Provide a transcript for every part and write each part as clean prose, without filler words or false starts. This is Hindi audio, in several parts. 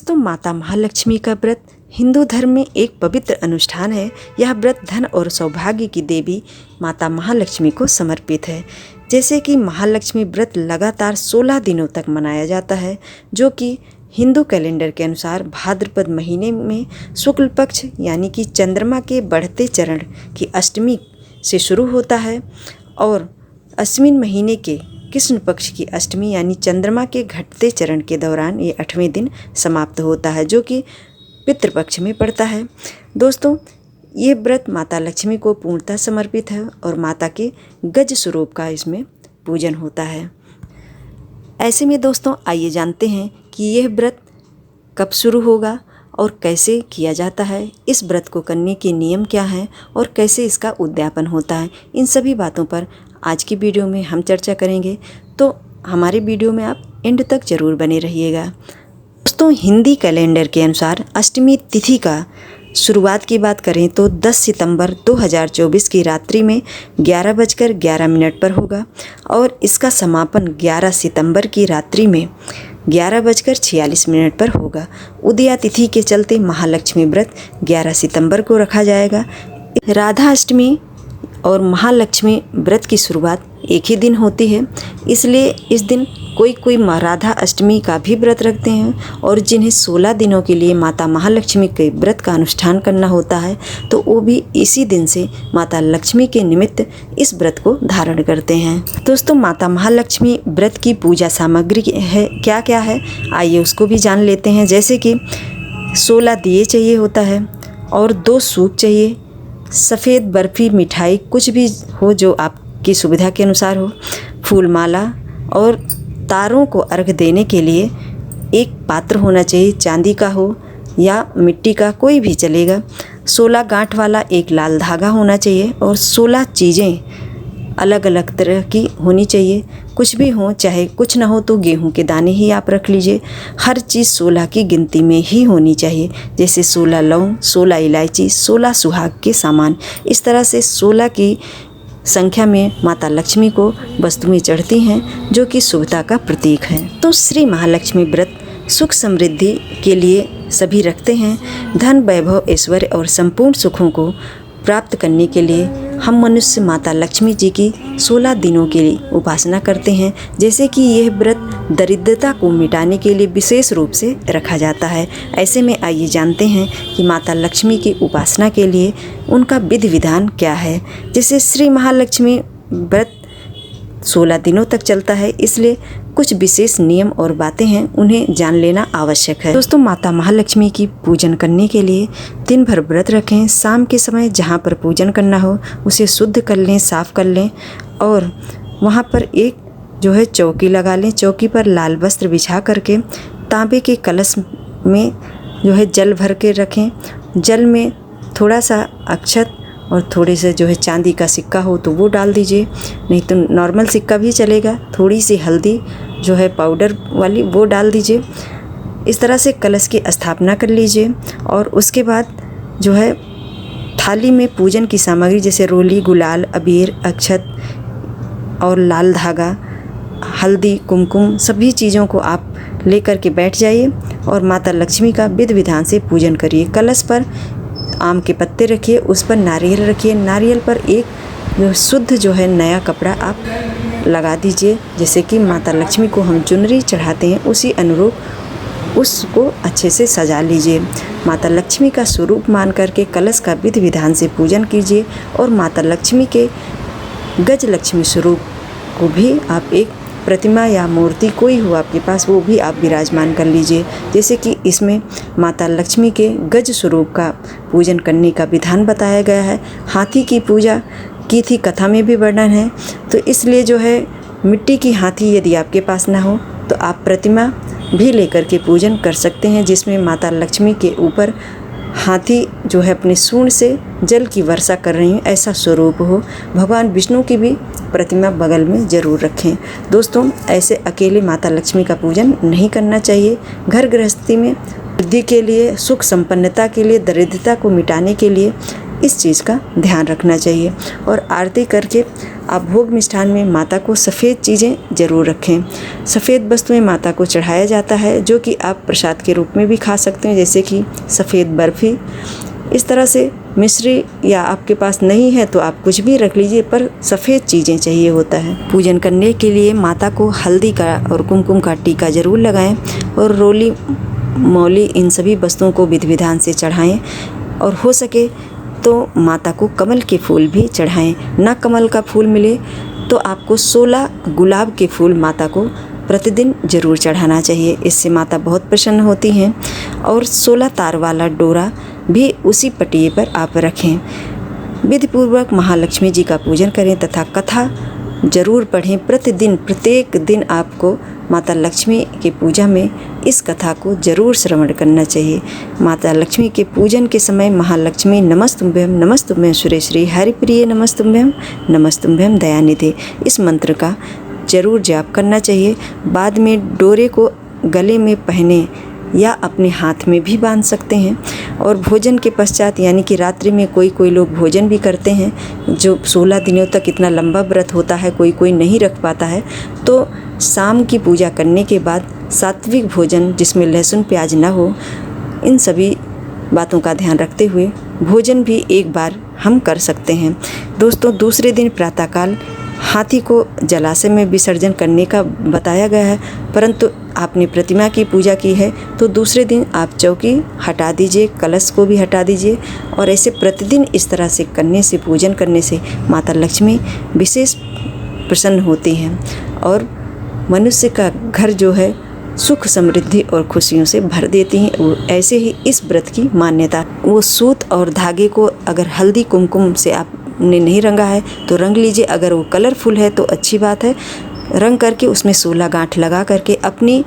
दोस्तों, माता महालक्ष्मी का व्रत हिंदू धर्म में एक पवित्र अनुष्ठान है। यह व्रत धन और सौभाग्य की देवी माता महालक्ष्मी को समर्पित है। जैसे कि महालक्ष्मी व्रत लगातार 16 दिनों तक मनाया जाता है, जो कि हिंदू कैलेंडर के अनुसार भाद्रपद महीने में शुक्ल पक्ष यानी कि चंद्रमा के बढ़ते चरण की अष्टमी से शुरू होता है और अश्विन महीने के कृष्ण पक्ष की अष्टमी यानी चंद्रमा के घटते चरण के दौरान ये 8वें दिन समाप्त होता है, जो कि पितृपक्ष में पड़ता है। दोस्तों, ये व्रत माता लक्ष्मी को पूर्णतः समर्पित है और माता के गज स्वरूप का इसमें पूजन होता है। ऐसे में दोस्तों, आइए जानते हैं कि यह व्रत कब शुरू होगा और कैसे किया जाता है, इस व्रत को करने के नियम क्या हैं और कैसे इसका उद्यापन होता है। इन सभी बातों पर आज की वीडियो में हम चर्चा करेंगे, तो हमारे वीडियो में आप एंड तक जरूर बने रहिएगा। दोस्तों, हिंदी कैलेंडर के अनुसार अष्टमी तिथि का शुरुआत की बात करें तो 10 सितंबर 2024 की रात्रि में 11:11 पर होगा और इसका समापन 11 सितंबर की रात्रि में 11:46 पर होगा। उदया तिथि के चलते महालक्ष्मी व्रत 11 सितंबर को रखा जाएगा। राधा अष्टमी और महालक्ष्मी व्रत की शुरुआत एक ही दिन होती है, इसलिए इस दिन कोई राधा अष्टमी का भी व्रत रखते हैं और जिन्हें 16 दिनों के लिए माता महालक्ष्मी के व्रत का अनुष्ठान करना होता है, तो वो भी इसी दिन से माता लक्ष्मी के निमित्त इस व्रत को धारण करते हैं। दोस्तों, माता महालक्ष्मी व्रत की पूजा सामग्री है क्या क्या है, आइए उसको भी जान लेते हैं। जैसे कि 16 दिए चाहिए होता है और 2 सूप चाहिए, सफ़ेद बर्फ़ी मिठाई कुछ भी हो जो आपकी सुविधा के अनुसार हो, फूल माला और तारों को अर्घ देने के लिए एक पात्र होना चाहिए, चांदी का हो या मिट्टी का, कोई भी चलेगा। 16 गांठ वाला एक लाल धागा होना चाहिए और 16 चीज़ें अलग अलग तरह की होनी चाहिए। कुछ भी हो, चाहे कुछ ना हो तो गेहूं के दाने ही आप रख लीजिए। हर चीज़ 16 की गिनती में ही होनी चाहिए, जैसे 16 लौंग, 16 इलायची, 16 सुहाग के सामान। इस तरह से 16 की संख्या में माता लक्ष्मी को वस्तुएं चढ़ती हैं, जो कि शुभता का प्रतीक है। तो श्री महालक्ष्मी व्रत सुख समृद्धि के लिए सभी रखते हैं। धन, वैभव, ऐश्वर्य और संपूर्ण सुखों को प्राप्त करने के लिए हम मनुष्य माता लक्ष्मी जी की 16 दिनों के लिए उपासना करते हैं। जैसे कि यह व्रत दरिद्रता को मिटाने के लिए विशेष रूप से रखा जाता है। ऐसे में आइए जानते हैं कि माता लक्ष्मी की उपासना के लिए उनका विधि विधान क्या है। जैसे श्री महालक्ष्मी व्रत 16 दिनों तक चलता है, इसलिए कुछ विशेष नियम और बातें हैं, उन्हें जान लेना आवश्यक है। दोस्तों, माता महालक्ष्मी की पूजन करने के लिए दिन भर व्रत रखें। शाम के समय जहाँ पर पूजन करना हो उसे शुद्ध कर लें, साफ कर लें और वहाँ पर एक जो है चौकी लगा लें। चौकी पर लाल वस्त्र बिछा करके तांबे के कलश में जो है जल भर के रखें। जल में थोड़ा सा अक्षत और थोड़े से जो है चांदी का सिक्का हो तो वो डाल दीजिए, नहीं तो नॉर्मल सिक्का भी चलेगा। थोड़ी सी हल्दी जो है पाउडर वाली वो डाल दीजिए। इस तरह से कलश की स्थापना कर लीजिए और उसके बाद जो है थाली में पूजन की सामग्री जैसे रोली, गुलाल, अबीर, अक्षत और लाल धागा, हल्दी, कुमकुम, सभी चीज़ों को आप लेकर के बैठ जाइए और माता लक्ष्मी का विधि विधान से पूजन करिए। कलश पर आम के पत्ते रखिए, उस पर नारियल रखिए। नारियल पर एक शुद्ध जो है नया कपड़ा आप लगा दीजिए। जैसे कि माता लक्ष्मी को हम चुनरी चढ़ाते हैं, उसी अनुरूप उसको अच्छे से सजा लीजिए। माता लक्ष्मी का स्वरूप मान करके कलश का विधि विधान से पूजन कीजिए और माता लक्ष्मी के गज लक्ष्मी स्वरूप को भी आप एक प्रतिमा या मूर्ति कोई हो आपके पास, वो भी आप विराजमान कर लीजिए। जैसे कि इसमें माता लक्ष्मी के गज स्वरूप का पूजन करने का विधान बताया गया है। हाथी की पूजा की थी, कथा में भी वर्णन है, तो इसलिए जो है मिट्टी की हाथी यदि आपके पास ना हो तो आप प्रतिमा भी लेकर के पूजन कर सकते हैं, जिसमें माता लक्ष्मी के ऊपर हाथी जो है अपने सूंड से जल की वर्षा कर रही हैं, ऐसा स्वरूप हो। भगवान विष्णु की भी प्रतिमा बगल में ज़रूर रखें। दोस्तों, ऐसे अकेले माता लक्ष्मी का पूजन नहीं करना चाहिए। घर गृहस्थी में वृद्धि के लिए, सुख संपन्नता के लिए, दरिद्रता को मिटाने के लिए इस चीज़ का ध्यान रखना चाहिए। और आरती करके आप भोग मिष्ठान में माता को सफ़ेद चीज़ें ज़रूर रखें। सफ़ेद वस्तुएं माता को चढ़ाया जाता है, जो कि आप प्रसाद के रूप में भी खा सकते हैं, जैसे कि सफ़ेद बर्फ़ी। इस तरह से मिश्री या आपके पास नहीं है तो आप कुछ भी रख लीजिए, पर सफ़ेद चीज़ें चाहिए होता है। पूजन करने के लिए माता को हल्दी का और कुमकुम का टीका ज़रूर लगाएं और रोली मौली इन सभी वस्तुओं को विधि विधान से चढ़ाएं। और हो सके तो माता को कमल के फूल भी चढ़ाएं। ना कमल का फूल मिले तो आपको 16 गुलाब के फूल माता को प्रतिदिन ज़रूर चढ़ाना चाहिए। इससे माता बहुत प्रसन्न होती हैं। और 16 तार वाला डोरा भी उसी पटिये पर आप रखें। विधिपूर्वक महालक्ष्मी जी का पूजन करें तथा कथा ज़रूर पढ़ें प्रतिदिन। प्रत्येक दिन आपको माता लक्ष्मी की पूजा में इस कथा को ज़रूर श्रवण करना चाहिए। माता लक्ष्मी के पूजन के समय महालक्ष्मी नमस्तुभ्यं सुरेश्वरी हरिप्रिय नमस्तुभ्यं दयानिधे, इस मंत्र का ज़रूर जाप करना चाहिए। बाद में डोरे को गले में पहने या अपने हाथ में भी बांध सकते हैं। और भोजन के पश्चात यानी कि रात्रि में कोई लोग भोजन भी करते हैं, जो 16 दिनों तक इतना लंबा व्रत होता है, कोई नहीं रख पाता है, तो शाम की पूजा करने के बाद सात्विक भोजन जिसमें लहसुन प्याज ना हो, इन सभी बातों का ध्यान रखते हुए भोजन भी एक बार हम कर सकते हैं। दोस्तों, दूसरे दिन प्रातःकाल हाथी को जलाशय में विसर्जन करने का बताया गया है, परंतु आपने प्रतिमा की पूजा की है तो दूसरे दिन आप चौकी हटा दीजिए, कलश को भी हटा दीजिए। और ऐसे प्रतिदिन इस तरह से करने से, पूजन करने से माता लक्ष्मी विशेष प्रसन्न होती हैं और मनुष्य का घर जो है सुख समृद्धि और खुशियों से भर देती हैं। ऐसे ही इस व्रत की मान्यता, वो सूत और धागे को अगर हल्दी कुमकुम से आपने नहीं रंगा है तो रंग लीजिए। अगर वो कलरफुल है तो अच्छी बात है, रंग करके उसमें 16 गांठ लगा करके अपनी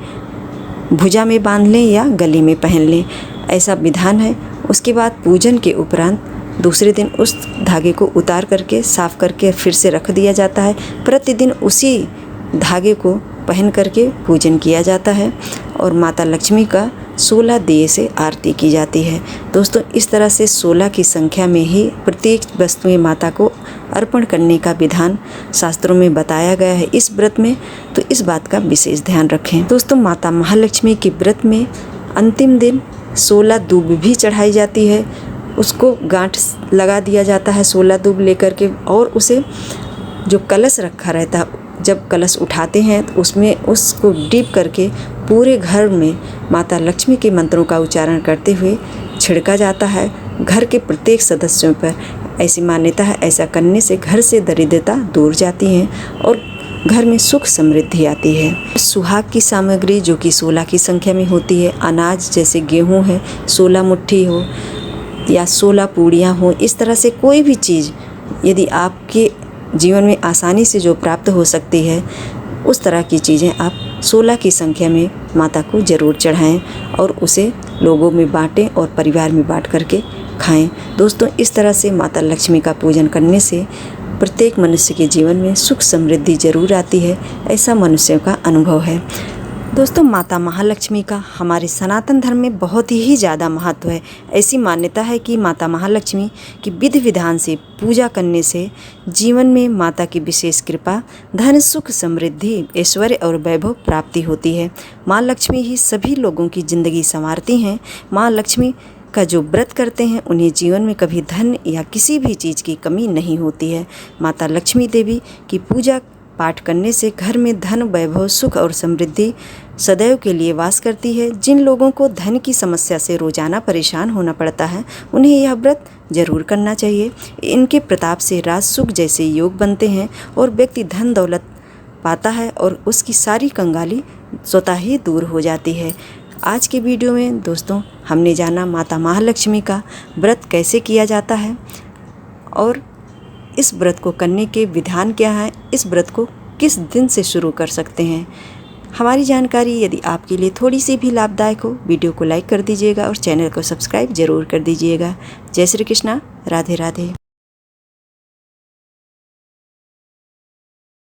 भुजा में बांध लें या गले में पहन लें, ऐसा विधान है। उसके बाद पूजन के उपरांत दूसरे दिन उस धागे को उतार करके साफ करके फिर से रख दिया जाता है। प्रतिदिन उसी धागे को पहन करके पूजन किया जाता है और माता लक्ष्मी का 16 दिए से आरती की जाती है। दोस्तों, इस तरह से 16 की संख्या में ही प्रत्येक वस्तुएं माता को अर्पण करने का विधान शास्त्रों में बताया गया है इस व्रत में, तो इस बात का विशेष ध्यान रखें। दोस्तों, माता महालक्ष्मी के व्रत में अंतिम दिन 16 दूब भी चढ़ाई जाती है। उसको गांठ लगा दिया जाता है 16 दूब लेकर के, और उसे जो कलश रखा रहता है, जब कलश उठाते हैं तो उसमें उसको डीप करके पूरे घर में माता लक्ष्मी के मंत्रों का उच्चारण करते हुए छिड़का जाता है घर के प्रत्येक सदस्यों पर। ऐसी मान्यता है, ऐसा करने से घर से दरिद्रता दूर जाती है और घर में सुख समृद्धि आती है। सुहाग की सामग्री जो कि 16 की संख्या में होती है, अनाज जैसे गेहूँ है 16 मुट्ठी हो या 16 पूड़ियाँ हो, इस तरह से कोई भी चीज़ यदि आपके जीवन में आसानी से जो प्राप्त हो सकती है, उस तरह की चीज़ें आप 16 की संख्या में माता को ज़रूर चढ़ाएं और उसे लोगों में बांटें और परिवार में बांट करके खाएं। दोस्तों, इस तरह से माता लक्ष्मी का पूजन करने से प्रत्येक मनुष्य के जीवन में सुख समृद्धि ज़रूर आती है, ऐसा मनुष्यों का अनुभव है। दोस्तों, माता महालक्ष्मी का हमारे सनातन धर्म में बहुत ही ज़्यादा महत्व है। ऐसी मान्यता है कि माता महालक्ष्मी की विधि विधान से पूजा करने से जीवन में माता की विशेष कृपा, धन सुख समृद्धि ऐश्वर्य और वैभव प्राप्ति होती है। माँ लक्ष्मी ही सभी लोगों की ज़िंदगी संवारती हैं। माँ लक्ष्मी का जो व्रत करते हैं उन्हें जीवन में कभी धन या किसी भी चीज़ की कमी नहीं होती है। माता लक्ष्मी देवी की पूजा पाठ करने से घर में धन वैभव सुख और समृद्धि सदैव के लिए वास करती है। जिन लोगों को धन की समस्या से रोजाना परेशान होना पड़ता है, उन्हें यह व्रत जरूर करना चाहिए। इनके प्रताप से राज सुख जैसे योग बनते हैं और व्यक्ति धन दौलत पाता है और उसकी सारी कंगाली स्वतः ही दूर हो जाती है। आज के वीडियो में दोस्तों हमने जाना माता महालक्ष्मी का व्रत कैसे किया जाता है और इस व्रत को करने के विधान क्या है, इस व्रत को किस दिन से शुरू कर सकते हैं। हमारी जानकारी यदि आपके लिए थोड़ी सी भी लाभदायक हो, वीडियो को लाइक कर दीजिएगा और चैनल को सब्सक्राइब ज़रूर कर दीजिएगा। जय श्री कृष्णा, राधे राधे।